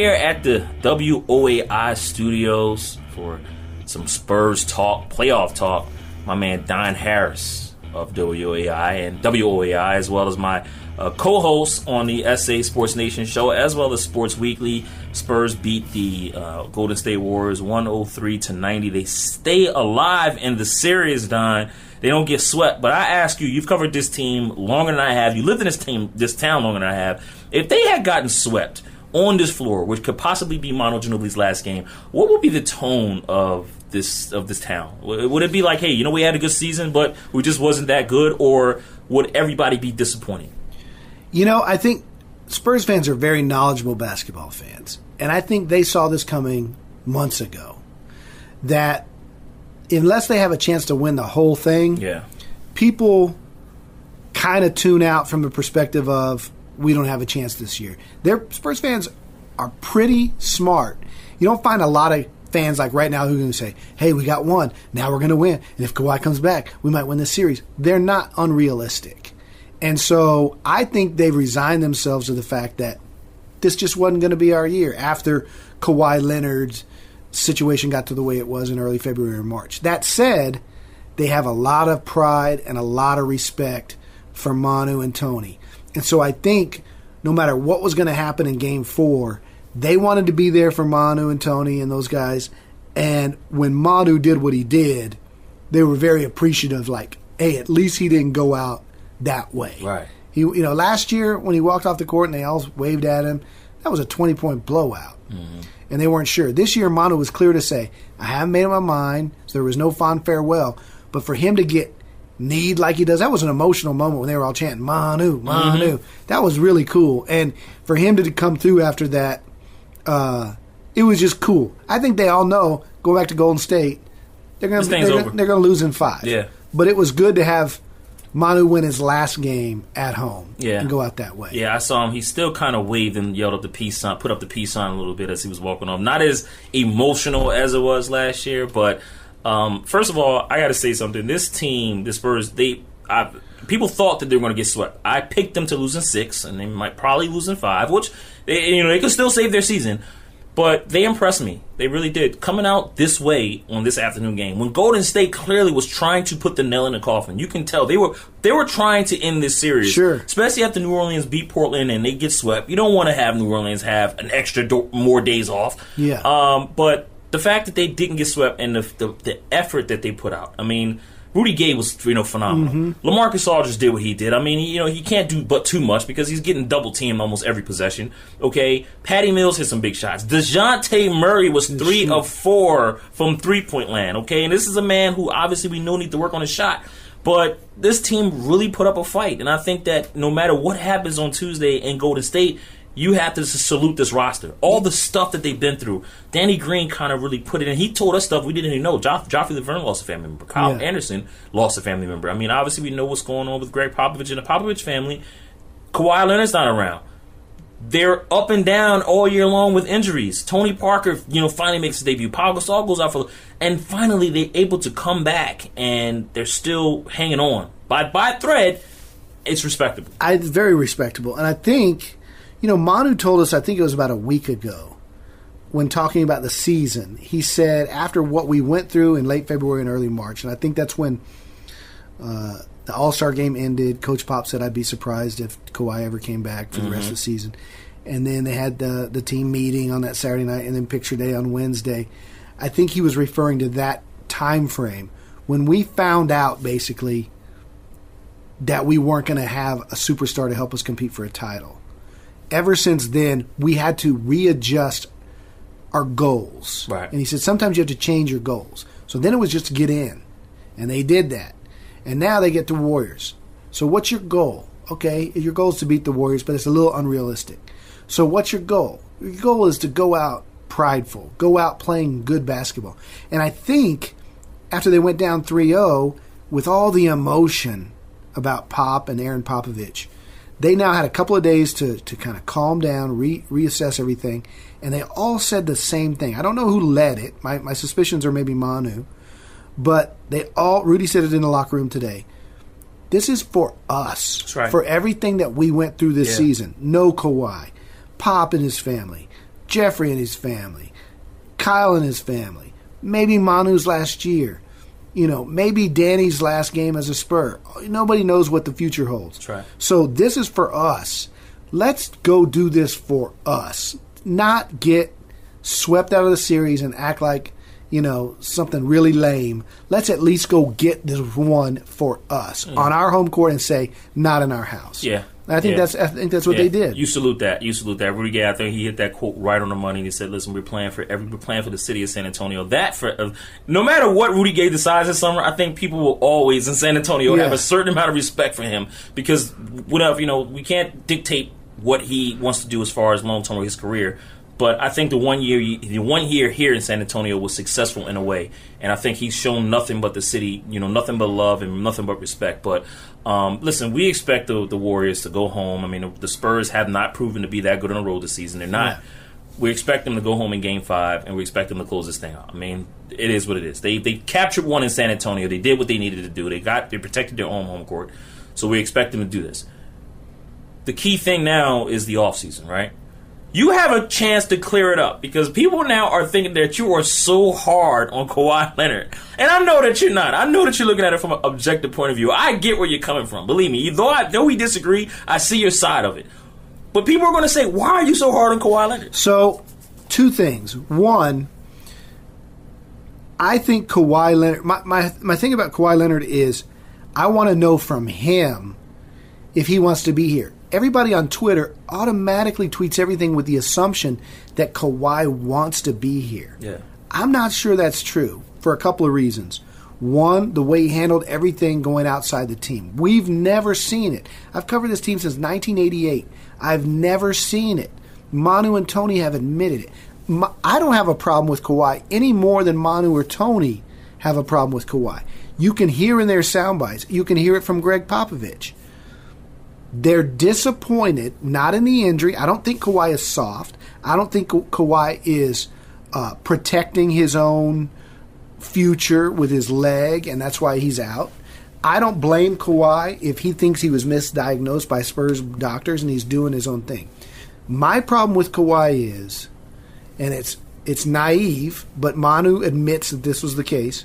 here at the WOAI studios for some Spurs talk, playoff talk. My man Don Harris of WOAI and WOAI, as well as my co-host on the SA Sports Nation show, as well as Sports Weekly. Spurs beat the Golden State Warriors 103-90. They stay alive in the series, Don. They don't get swept. But I ask you, you've covered this team longer than I have. You lived in this town longer than I have. If they had gotten swept on this floor, which could possibly be Manu Ginobili's last game, what would be the tone of this town? Would it be like, hey, we had a good season, but we just wasn't that good, or would everybody be disappointed? I think Spurs fans are very knowledgeable basketball fans, and I think they saw this coming months ago, that unless they have a chance to win the whole thing, people kind of tune out from the perspective of, we don't have a chance this year. Spurs fans are pretty smart. You don't find a lot of fans like right now who are going to say, hey, we got one, now we're going to win, and if Kawhi comes back, we might win this series. They're not unrealistic. And so I think they've resigned themselves to the fact that this just wasn't going to be our year after Kawhi Leonard's situation got to the way it was in early February or March. That said, they have a lot of pride and a lot of respect for Manu and Tony. And so I think no matter what was going to happen in Game 4, they wanted to be there for Manu and Tony and those guys. And when Manu did what he did, they were very appreciative, like, hey, at least he didn't go out that way. Right. He, last year when he walked off the court and they all waved at him, that was a 20-point blowout. Mm-hmm. And they weren't sure. This year, Manu was clear to say, I haven't made up my mind, so there was no fond farewell. But for him to get kneed like he does, that was an emotional moment when they were all chanting, Manu, Manu. Mm-hmm. That was really cool. And for him to come through after that, it was just cool. I think they all know, go back to Golden State, they're going to lose in 5. Yeah. But it was good to have Manu win his last game at home and go out that way. Yeah, I saw him. He still kind of waved and yelled up the peace sign, put up the peace sign a little bit as he was walking off. Not as emotional as it was last year, but first of all, I got to say something. This team, the Spurs, people thought that they were going to get swept. I picked them to lose in 6, and they might probably lose in 5, which they could still save their season. But they impressed me. They really did. Coming out this way on this afternoon game, when Golden State clearly was trying to put the nail in the coffin, you can tell they were trying to end this series. Sure. Especially after New Orleans beat Portland and they get swept. You don't want to have New Orleans have an extra more days off. Yeah. But the fact that they didn't get swept and the effort that they put out, I mean, Rudy Gay was phenomenal. Mm-hmm. LaMarcus Aldridge did what he did. I mean, he can't do but too much because he's getting double teamed almost every possession. Okay, Patty Mills hit some big shots. DeJounte Murray was 3 of 4 from 3-point land. Okay, and this is a man who obviously we know needs to work on his shot. But this team really put up a fight, and I think that no matter what happens on Tuesday in Golden State, you have to salute this roster. All the stuff that they've been through. Danny Green kind of really put it in. He told us stuff we didn't even know. Joffrey Laverne lost a family member. Kyle Anderson lost a family member. I mean, obviously we know what's going on with Greg Popovich and the Popovich family. Kawhi Leonard's not around. They're up and down all year long with injuries. Tony Parker, finally makes his debut. Pau Gasol goes out and finally they're able to come back, and they're still hanging on. By a thread, it's respectable. It's very respectable. And I think, Manu told us, I think it was about a week ago, when talking about the season, he said after what we went through in late February and early March, and I think that's when the All-Star game ended, Coach Pop said I'd be surprised if Kawhi ever came back for the rest of the season. And then they had the team meeting on that Saturday night and then picture day on Wednesday. I think he was referring to that time frame when we found out basically that we weren't going to have a superstar to help us compete for a title. Ever since then, we had to readjust our goals. Right. And he said sometimes you have to change your goals. So then it was just to get in. And they did that. And now they get the Warriors. So what's your goal? Okay, your goal is to beat the Warriors, but it's a little unrealistic. So what's your goal? Your goal is to go out prideful, go out playing good basketball. And I think after they went down 3-0, with all the emotion about Pop and Aaron Popovich, they now had a couple of days to kind of calm down, reassess everything, and they all said the same thing. I don't know who led it. My suspicions are maybe Manu. But Rudy said it in the locker room today. This is for us. That's right. For everything that we went through this season. No Kawhi. Pop and his family. Jeffrey and his family, Kyle and his family, maybe Manu's last year, maybe Danny's last game as a Spur. Nobody knows what the future holds. That's right. So this is for us. Let's go do this for us, not get swept out of the series and act like, something really lame. Let's at least go get this one for us on our home court and say, not in our house. Yeah. I think that's what they did. You salute that. Rudy Gay, I think he hit that quote right on the money. And he said, "Listen, we're playing for the city of San Antonio. No matter what Rudy Gay decides this summer, I think people will always in San Antonio have a certain amount of respect for him because we can't dictate what he wants to do as far as long term of his career." But I think the one year here in San Antonio was successful in a way, and I think he's shown nothing but the city, nothing but love and nothing but respect. But listen, we expect the Warriors to go home. I mean, the Spurs have not proven to be that good on the road this season. They're not. Yeah. We expect them to go home in Game 5, and we expect them to close this thing out. I mean, it is what it is. They captured one in San Antonio. They did what they needed to do. They protected their own home court. So we expect them to do this. The key thing now is the offseason, right? You have a chance to clear it up because people now are thinking that you are so hard on Kawhi Leonard. And I know that you're not. I know that you're looking at it from an objective point of view. I get where you're coming from. Believe me, though I know we disagree, I see your side of it. But people are going to say, why are you so hard on Kawhi Leonard? So, two things. One, I think Kawhi Leonard, my thing about Kawhi Leonard is I want to know from him if he wants to be here. Everybody on Twitter automatically tweets everything with the assumption that Kawhi wants to be here. Yeah. I'm not sure that's true for a couple of reasons. One, the way he handled everything going outside the team. We've never seen it. I've covered this team since 1988. I've never seen it. Manu and Tony have admitted it. I don't have a problem with Kawhi any more than Manu or Tony have a problem with Kawhi. You can hear in their sound bites. You can hear it from Greg Popovich. They're disappointed, not in the injury. I don't think Kawhi is soft. I don't think Kawhi is protecting his own future with his leg, and that's why he's out. I don't blame Kawhi if he thinks he was misdiagnosed by Spurs doctors and he's doing his own thing. My problem with Kawhi is, and it's naive, but Manu admits that this was the case.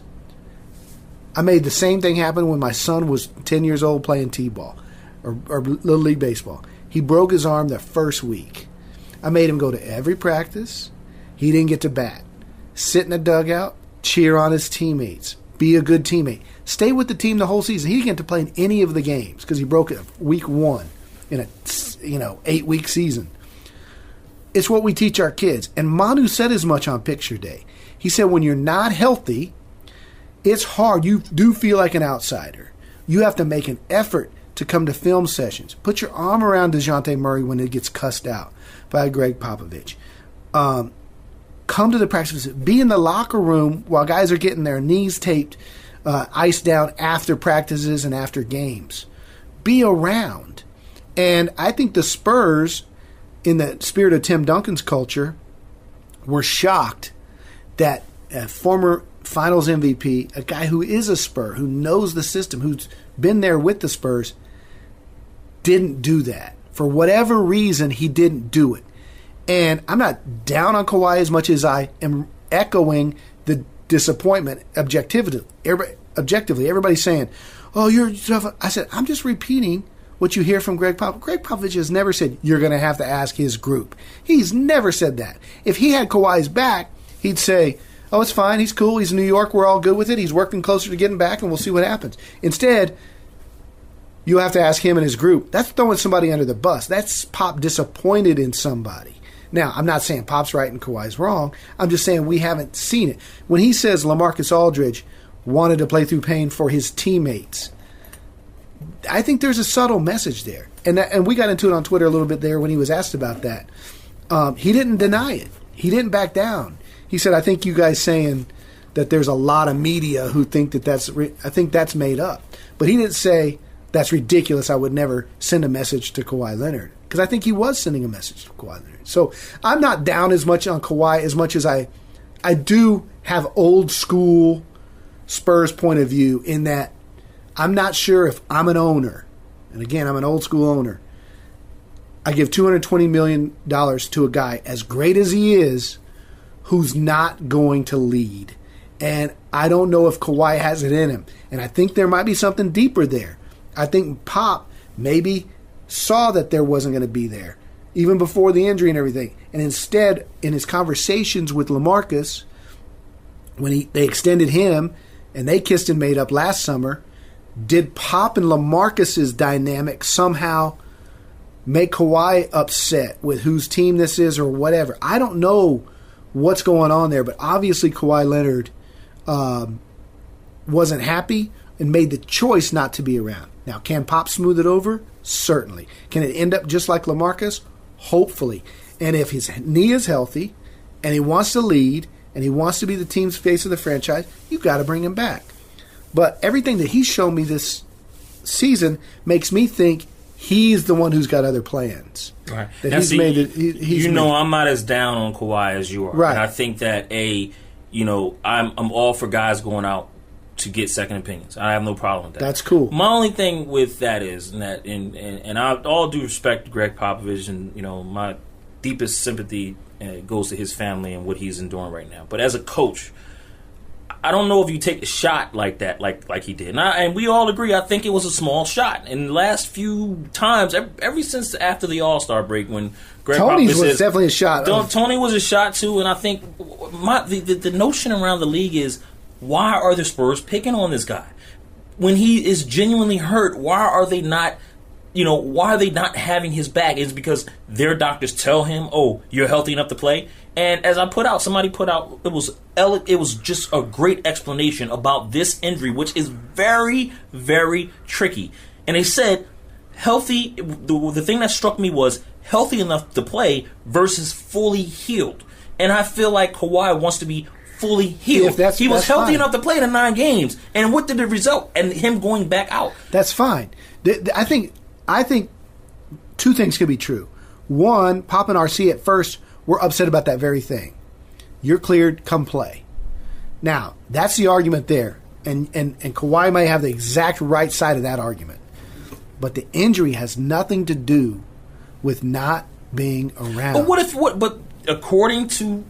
I made the same thing happen when my son was 10 years old playing T-ball. Or Little League Baseball. He broke his arm the first week. I made him go to every practice. He didn't get to bat. Sit in the dugout, cheer on his teammates, be a good teammate. Stay with the team the whole season. He didn't get to play in any of the games because he broke it week 1 in a 8-week season. It's what we teach our kids. And Manu said as much on picture day. He said when you're not healthy, it's hard. You do feel like an outsider. You have to make an effort to come to film sessions. Put your arm around DeJounte Murray when it gets cussed out by Greg Popovich. Come to the practice. Be in the locker room while guys are getting their knees taped, iced down after practices and after games. Be around. And I think the Spurs, in the spirit of Tim Duncan's culture, were shocked that a former Finals MVP, a guy who is a Spur, who knows the system, who's been there with the Spurs, didn't do that. For whatever reason, he didn't do it. And I'm not down on Kawhi as much as I am echoing the disappointment objectively. Everybody's saying, oh, you're tough. I said, I'm just repeating what you hear from Greg Popovich. Greg Popovich has never said, you're going to have to ask his group. He's never said that. If he had Kawhi's back, he'd say, oh, it's fine. He's cool. He's in New York. We're all good with it. He's working closer to getting back, and we'll see what happens. Instead, you have to ask him and his group. That's throwing somebody under the bus. That's Pop disappointed in somebody. Now, I'm not saying Pop's right and Kawhi's wrong. I'm just saying we haven't seen it. When he says LaMarcus Aldridge wanted to play through pain for his teammates, I think there's a subtle message there. And we got into it on Twitter a little bit there when he was asked about that. He didn't deny it. He didn't back down. He said, I think you guys saying that there's a lot of media who think I think that's made up. But he didn't say, that's ridiculous. I would never send a message to Kawhi Leonard. Because I think he was sending a message to Kawhi Leonard. So I'm not down as much on Kawhi as much as I do have old school Spurs point of view in that I'm not sure if I'm an owner, and again, I'm an old school owner, I give $220 million to a guy as great as he is who's not going to lead. And I don't know if Kawhi has it in him. And I think there might be something deeper there. I think Pop maybe saw that there wasn't going to be there, even before the injury and everything. And instead, in his conversations with LaMarcus, when they extended him and they kissed and made up last summer, did Pop and LaMarcus's dynamic somehow make Kawhi upset with whose team this is or whatever? I don't know what's going on there, but obviously Kawhi Leonard wasn't happy and made the choice not to be around. Now, can Pop smooth it over? Certainly. Can it end up just like LaMarcus? Hopefully. And if his knee is healthy and he wants to lead and he wants to be the team's face of the franchise, you've got to bring him back. But everything that he's shown me this season makes me think he's the one who's got other plans. Right. That now, he's see, made it. I'm not as down on Kawhi as you are. Right. And I think that I'm all for guys going out to get second opinions. I have no problem with that. That's cool. My only thing with that is that, and I all due respect to Greg Popovich, and my deepest sympathy goes to his family and what he's enduring right now. But as a coach, I don't know if you take a shot like that, like he did. And we all agree, I think it was a small shot. And the last few times, ever since after the All-Star break, when Greg Tony's Popovich was definitely a shot. Tony was a shot too, and I think the notion around the league is, why are the Spurs picking on this guy when he is genuinely hurt? Why are they not? Why are they not having his back? It's because their doctors tell him, "Oh, you're healthy enough to play." And as somebody put out, it was just a great explanation about this injury, which is very, very tricky. And they said healthy. The thing that struck me was healthy enough to play versus fully healed. And I feel like Kawhi wants to be fully healed. He was healthy enough to play the 9 games. And what did it result? And him going back out. That's fine. I think 2 things could be true. One, Pop and RC at first were upset about that very thing. You're cleared, come play. Now, that's the argument there. And Kawhi may have the exact right side of that argument. But the injury has nothing to do with not being around. But according to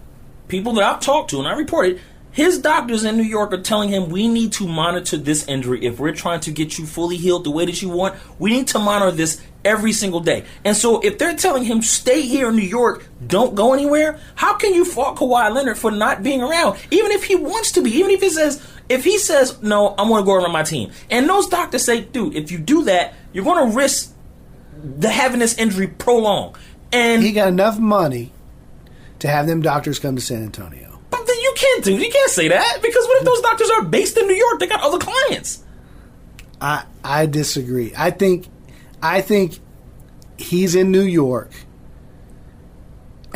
people that I've talked to, and I reported, his doctors in New York are telling him, we need to monitor this injury. If we're trying to get you fully healed the way that you want, we need to monitor this every single day. And so if they're telling him, stay here in New York, don't go anywhere, how can you fault Kawhi Leonard for not being around? Even if he wants to be, even if he says, no, I'm going to go around my team. And those doctors say, dude, if you do that, you're going to risk having this injury prolong. And he got enough money to have them doctors come to San Antonio. But then you can't say that, because what if those doctors are based in New York? They got other clients. I disagree. I think he's in New York.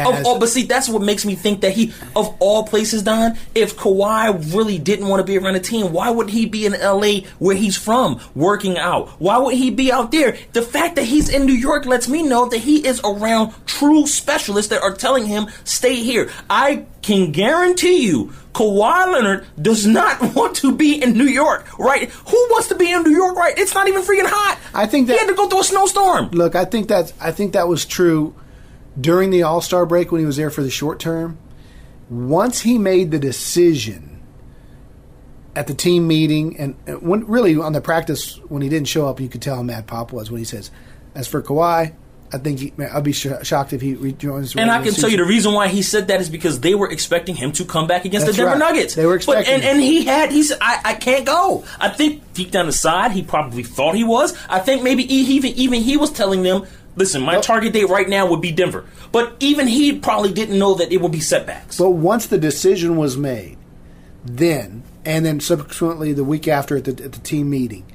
But see, that's what makes me think that he, of all places, Don, if Kawhi really didn't want to be around the team, why would he be in L.A. where he's from, working out? Why would he be out there? The fact that he's in New York lets me know that he is around true specialists that are telling him, stay here. I can guarantee you, Kawhi Leonard does not want to be in New York, right? Who wants to be in New York, right? It's not even freaking hot. I think that he had to go through a snowstorm. Look, I think that was true during the All-Star break when he was there for the short term. Once he made the decision at the team meeting, and when really on the practice when he didn't show up, you could tell how mad Pop was when he says, as for Kawhi, I think I'd be shocked if he rejoins. And I can tell you the reason why he said that is because they were expecting him to come back against the Denver Nuggets. They were expecting and he said, I can't go. I think deep down inside, he probably thought he was. I think maybe even he was telling them, listen, my target date right now would be Denver. But even he probably didn't know that it would be setbacks. But once the decision was made, and then subsequently the week after at the team meeting,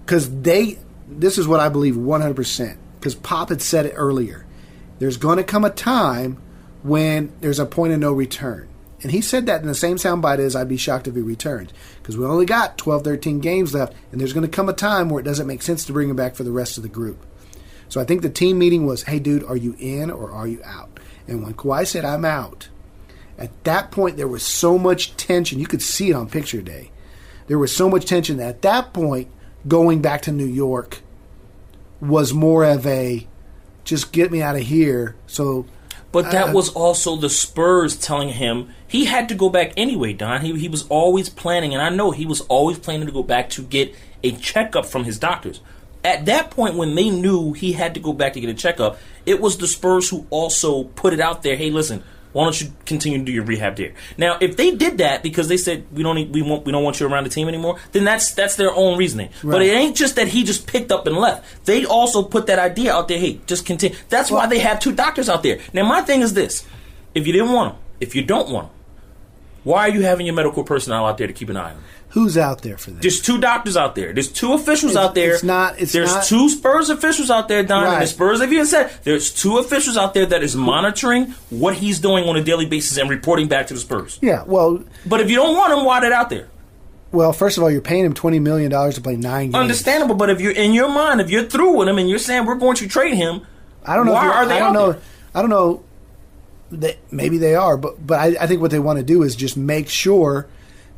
because this is what I believe 100%, because Pop had said it earlier, there's going to come a time when there's a point of no return. And he said that in the same soundbite as I'd be shocked if he returns, because we only got 12, 13 games left, and there's going to come a time where it doesn't make sense to bring him back for the rest of the group. So I think the team meeting was, hey, dude, are you in or are you out? And when Kawhi said, I'm out, at that point there was so much tension. You could see it on picture day. There was so much tension that at that point, going back to New York was more of a, just get me out of here. So, but that was also the Spurs telling him he had to go back anyway, Don. He was always planning, and I know he was always planning to go back to get a checkup from his doctors. At that point, when they knew he had to go back to get a checkup, it was the Spurs who also put it out there. Hey, listen, why don't you continue to do your rehab there? Now, if they did that because they said we don't want you around the team anymore, then that's their own reasoning. Right. But it ain't just that he just picked up and left. They also put that idea out there. Hey, just continue. That's why they have 2 doctors out there. Now, my thing is this: if you didn't want them, if you don't want them, why are you having your medical personnel out there to keep an eye on them? Who's out there for that? There's 2 doctors out there. There's 2 officials out there. There's 2 Spurs officials out there, Don. Right. And the Spurs have even said there's 2 officials out there that is monitoring what he's doing on a daily basis and reporting back to the Spurs. Yeah, well... But if you don't want him, why are they out there? Well, first of all, you're paying him $20 million to play 9 games. Understandable, but if you're in your mind, if you're through with him and you're saying we're going to trade him, I don't know. Why are they out there? I don't know. Maybe they are, but I think what they want to do is just make sure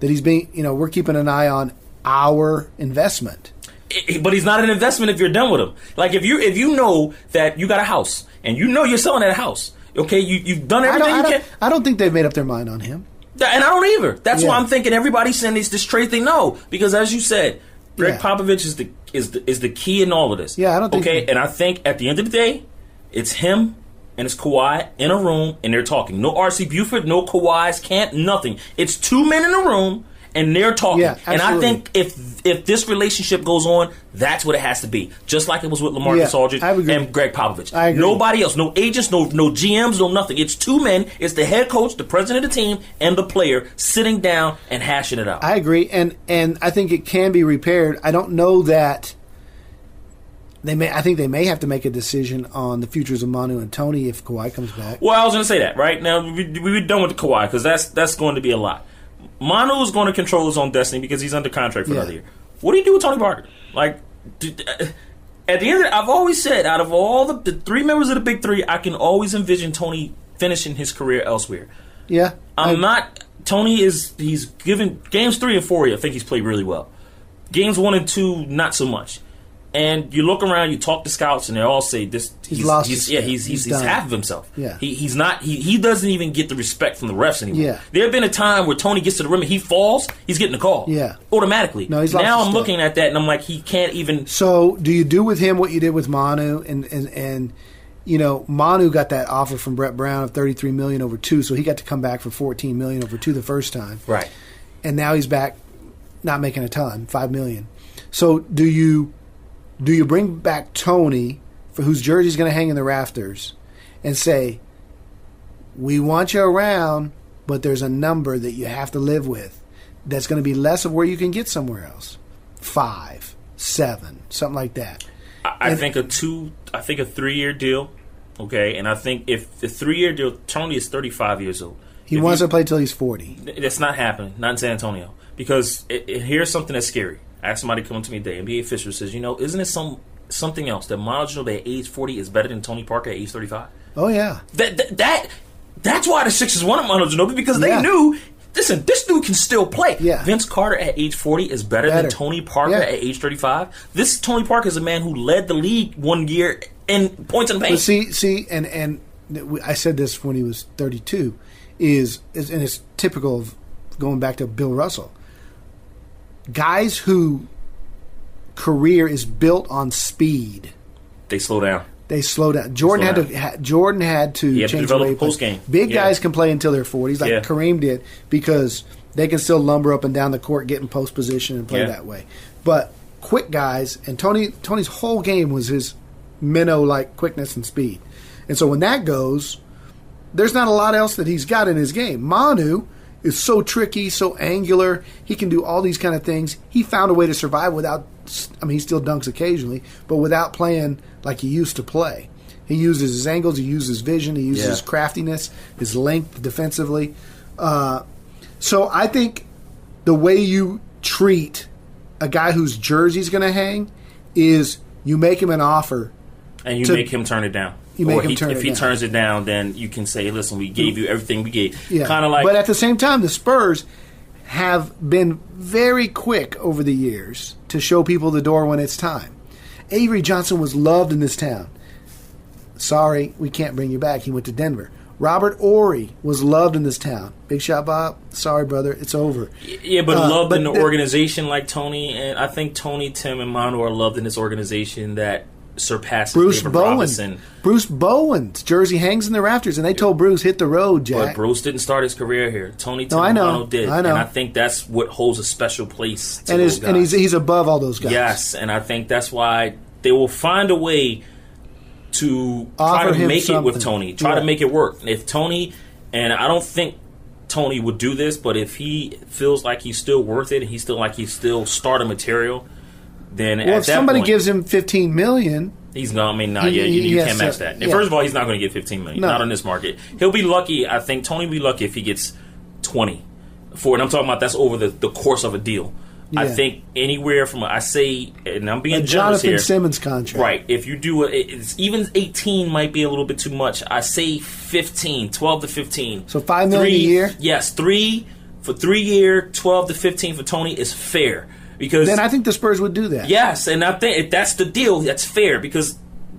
that he's being, we're keeping an eye on our investment. But he's not an investment if you're done with him. Like if you know that you got a house and you know you're selling that house, okay, you've done everything you can. I don't think they've made up their mind on him. And I don't either. That's why I'm thinking everybody's saying this trade thing. No, because as you said, Greg Popovich is the key in all of this. Yeah, I don't think. Okay, and I think at the end of the day, it's him and it's Kawhi in a room and they're talking. No R.C. Buford, no Kawhi's, can't, nothing. It's 2 men in a room and they're talking. Yeah, and I think if this relationship goes on, that's what it has to be. Just like it was with LaMarcus Aldridge and Greg Popovich. I agree. Nobody else, no agents, no GMs, no nothing. It's 2 men. It's the head coach, the president of the team, and the player sitting down and hashing it out. I agree, and I think it can be repaired. I don't know that I think they may have to make a decision on the futures of Manu and Tony if Kawhi comes back. Well, I was going to say that right now. We're done with the Kawhi because that's going to be a lot. Manu is going to control his own destiny because he's under contract for another year. What do you do with Tony Parker? Like, at the end of it, I've always said, out of all the 3 members of the Big 3, I can always envision Tony finishing his career elsewhere. Yeah, Tony he's given games 3 and 4. I think he's played really well. Games 1 and 2, not so much. And you look around, you talk to scouts, and they all say this. He's half of himself. Yeah. He's not. He doesn't even get the respect from the refs anymore. Yeah. There have been a time where Tony gets to the rim and he falls. He's getting the call. Yeah. Automatically. No, he's lost now his I'm step. looking at that and I'm like, he can't even. So do you do with him what you did with Manu and Manu got that offer from Brett Brown of $33 million over 2, so he got to come back for $14 million over 2 the first time. Right. And now he's back, not making a ton, $5 million. So do you bring back Tony, for whose jersey's going to hang in the rafters, and say, we want you around, but there's a number that you have to live with that's going to be less of where you can get somewhere else? 5, 7, something like that. I think a 3-year deal, okay? And I think if the 3-year deal, Tony is 35 years old. He wants to play till he's 40. That's not happening, not in San Antonio. Because here's something that's scary. I asked somebody coming to me today, NBA official says, isn't it something else that Manu Ginobili at age 40 is better than Tony Parker at age 35? Oh, yeah. That's why the Sixers wanted Manu Ginobili, because they knew, listen, this dude can still play. Yeah. Vince Carter at age 40 is better than Tony Parker at age 35. This Tony Parker is a man who led the league 1 year in points and paint. But see, and I said this when he was 32, and it's typical of going back to Bill Russell. Guys who career is built on speed, they slow down. Jordan had to change the way he post game. Big guys can play until they're 40s, like Kareem did, because they can still lumber up and down the court, get in post position, and play that way. But quick guys, and Tony's whole game was his minnow-like quickness and speed. And so when that goes, there's not a lot else that he's got in his game. Manu is so tricky, so angular. He can do all these kind of things. He found a way to survive without, he still dunks occasionally, but without playing like he used to play. He uses his angles, he uses his vision, he uses his craftiness, his length defensively. So I think the way you treat a guy whose jersey's going to hang is you make him an offer. And you make him turn it down. If he turns it down, then you can say, listen, we gave you everything we gave. Yeah. Kind of like. But at the same time, the Spurs have been very quick over the years to show people the door when it's time. Avery Johnson was loved in this town. sorry, we can't bring you back. He went to Denver. Robert Ory was loved in this town. Big shot, Bob. Sorry, brother, it's over. Yeah, but loved in the organization like Tony, and I think Tony, Tim, and Manu are loved in this organization that surpasses Bruce David Bowen. Robinson. Bruce Bowen's jersey hangs in the rafters, and they told Bruce, hit the road, Jack. But Bruce didn't start his career here. Tony, Tim, I and know. Manu did. I know. And I think that's what holds a special place to and those guys. And he's above all those guys. Yes, and I think that's why they will find a way to Offer try to him make something. it with Tony. Try to make it work. If Tony, and I don't think Tony would do this, but if he feels like he's still worth it, and he's still starter material, then well, at if that somebody point, gives him $15 million, he's not. I mean, you can't match that. And first of all, he's not going to get $15 million. No. Not on this market. He'll be lucky. I think Tony will be lucky if he gets 20 for it. I'm talking about that's over the course of a deal. Yeah. I think anywhere from I say, and I'm being a generous Jonathan here. Simmons contract, Right. If you do it's even 18 might be a little bit too much. I say 15, 12 to 15. So $5 million a year. Yes, 3 for 3 year, 12 to 15 for Tony is fair because Then I think the Spurs would do that. yes, and I think if that's the deal, that's fair because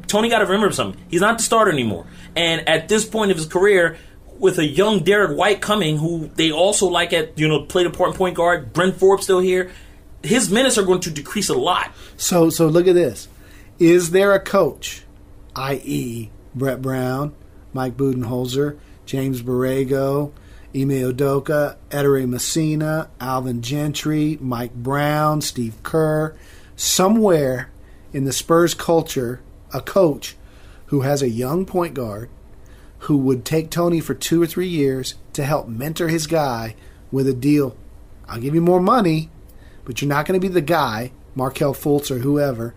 Tony got to remember something. He's not the starter anymore, and at this point of his career, with a young Derek White coming, who they also like at play the part in point guard, Brent Forbes still here. His minutes are going to decrease a lot. So look at this. Is there a coach, i.e. Brett Brown, Mike Budenholzer, James Borrego, Ime Udoka, Ettore Messina, Alvin Gentry, Mike Brown, Steve Kerr, somewhere in the Spurs culture, a coach who has a young point guard who would take Tony for 2 or 3 years to help mentor his guy with a deal? I'll give you more money, but you're not going to be the guy, Markelle Fultz or whoever.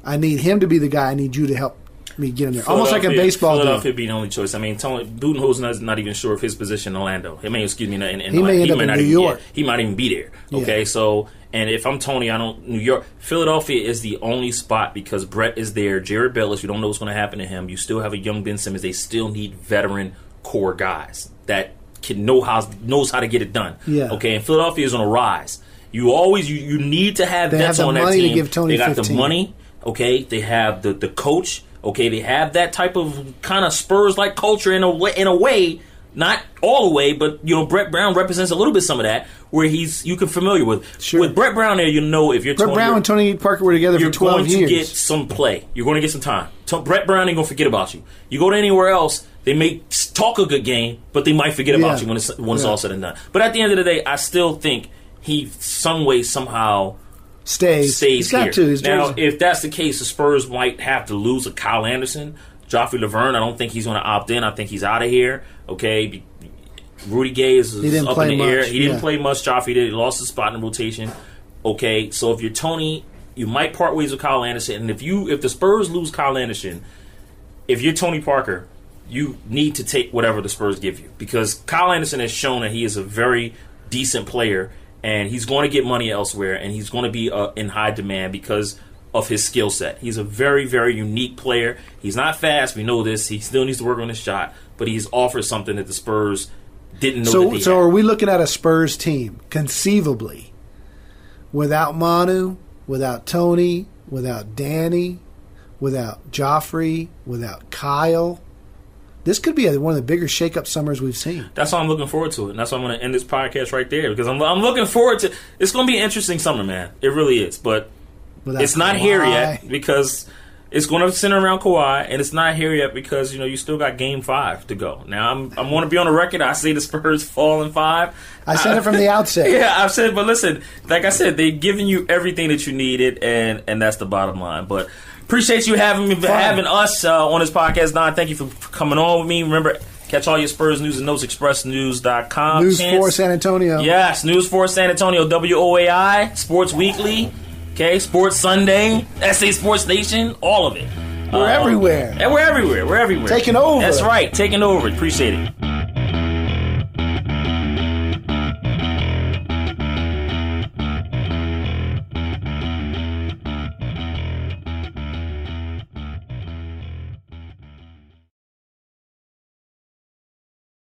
I need him to be the guy. I need you to help me get him there. Almost like a baseball deal. Philadelphia would be the only choice. I mean, Tony Budenholzer is not even sure of his position in Orlando. He may end up in New York. He might even be there. Okay, so, and if I'm Tony, New York. Philadelphia is the only spot because Brett is there. Jared Bellis, you don't know what's going to happen to him. You still have a young Ben Simmons. They still need veteran core guys that knows how to get it done. Yeah. Okay, and Philadelphia is on a rise. You need to have vets on that team. They have the money to give Tony They got 15. the money. Okay, they have the coach. Okay, they have that type of kind of Spurs-like culture in a way, not all the way, but Brett Brown represents a little bit some of that where you can familiar with. Sure. With Brett Brown there, if you're Brett Brown and Tony Parker were together for 12 years. You're going to get some play. You're going to get some time. Brett Brown ain't going to forget about you. You go to anywhere else, they may talk a good game, but they might forget about you when it's all said and done. But at the end of the day, I still think he some way somehow stays He's got here. to. His Now, jersey. if that's the case, the Spurs might have to lose a Kyle Anderson, Joffrey Laverne. I don't think he's going to opt in. I think he's out of here. Okay, Rudy Gay is up in the air. He didn't play much. Joffrey did. He lost his spot in the rotation. Okay, so if you're Tony, you might part ways with Kyle Anderson. And if the Spurs lose Kyle Anderson, if you're Tony Parker, you need to take whatever the Spurs give you because Kyle Anderson has shown that he is a very decent player. And he's going to get money elsewhere, and he's going to be in high demand because of his skill set. He's a very, very unique player. He's not fast. We know this. He still needs to work on his shot, but he's offered something that the Spurs didn't know that they So had. are we looking at a Spurs team, conceivably, without Manu, without Tony, without Danny, without Joffrey, without Kyle? This could be one of the bigger shake-up summers we've seen. That's why I'm looking forward to it, and that's why I'm going to end this podcast right there because I'm looking forward to. It's going to be an interesting summer, man. It really is, but it's not here yet because it's going to center around Kawhi, and it's not here yet because you still got Game 5 to go. Now I'm going to be on the record. I say the Spurs fall in 5. I said it from the outset. Yeah, I've said, but listen, like I said, they've given you everything that you needed, and that's the bottom line. But appreciate you having us on this podcast, Don. Thank you for coming on with me. Remember, catch all your Spurs news and notes, expressnews.com. News for San Antonio. Yes, News for San Antonio, WOAI, Sports Weekly, okay, Sports Sunday, SA Sports Nation, all of it. We're everywhere. And we're everywhere. We're everywhere. Taking over. That's right, taking over. Appreciate it.